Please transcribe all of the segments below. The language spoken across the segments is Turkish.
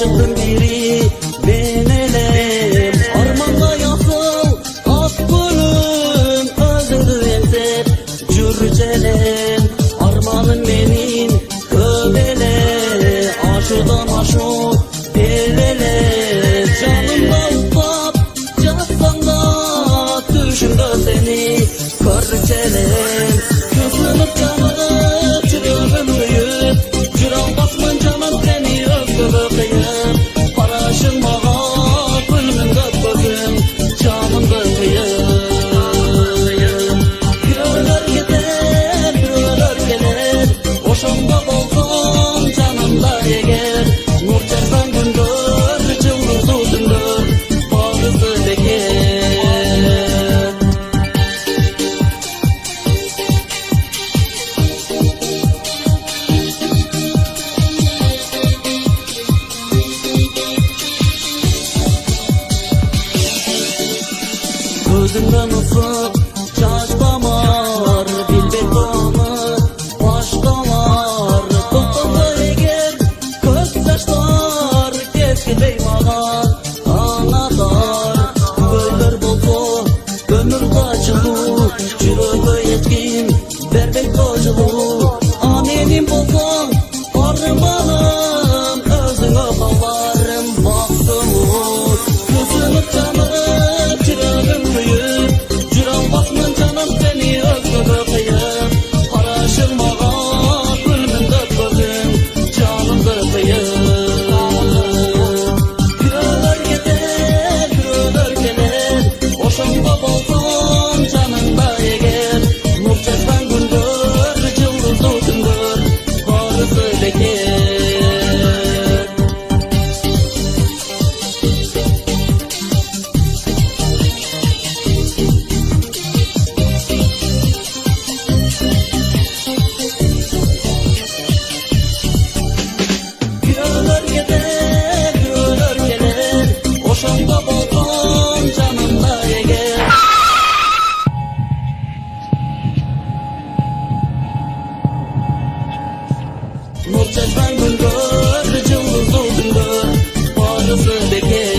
aşıktın biri ben elem. Armanda yasıl akbırın özünü emzep cürcelem. Armanın benim kövele aşıdan aşık elele. Canımda utlap yatsan da düşümde seni körcelem. Kızınıp canını çürüğüm büyüp cüran basman canım seni özgürü kıyım. Paraşın bağa gülmünde gözüm canımda kıyım. Gölür gider gölür gelir hoşumda bolsun canımda eger. Nur çeksen gündür cıldızı dündür bağrısı beker. Gözümden ısık çaş damar bilbek doğanı başkalar. Topladı eğer köz yaşlar keski beymağan anadar. Göyler boldu ömür kaçılı çürüğü yetkin berbek koculu. Amenim bolsun armanım özüne havarım baktımız. Gözünü canı çürüğüm büyüp cüran basman canım seni özgürü kıyım. Paraşın bağa gülmünde gözüm canımda kıyım. Gülür gider gülür gelir hoşumda bolsun canımda eger. Nur çeksen gündür cıldızı dündür bağrısı beker. Gülür gider gülür gelir hoşumda bolsun canımda eger. Nur çeksen gündür cıldızı dündür bağrısı beker.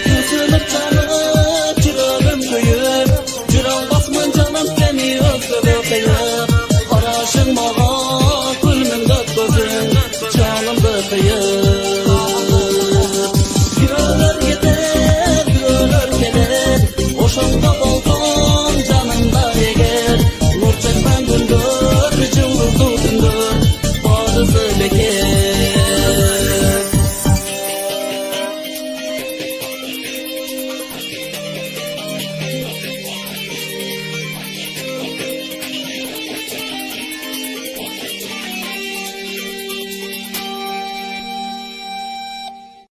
Küsülüp canı çürüğüm büyür cüran basman canım seni özgürü kıyım. Paraşın bağa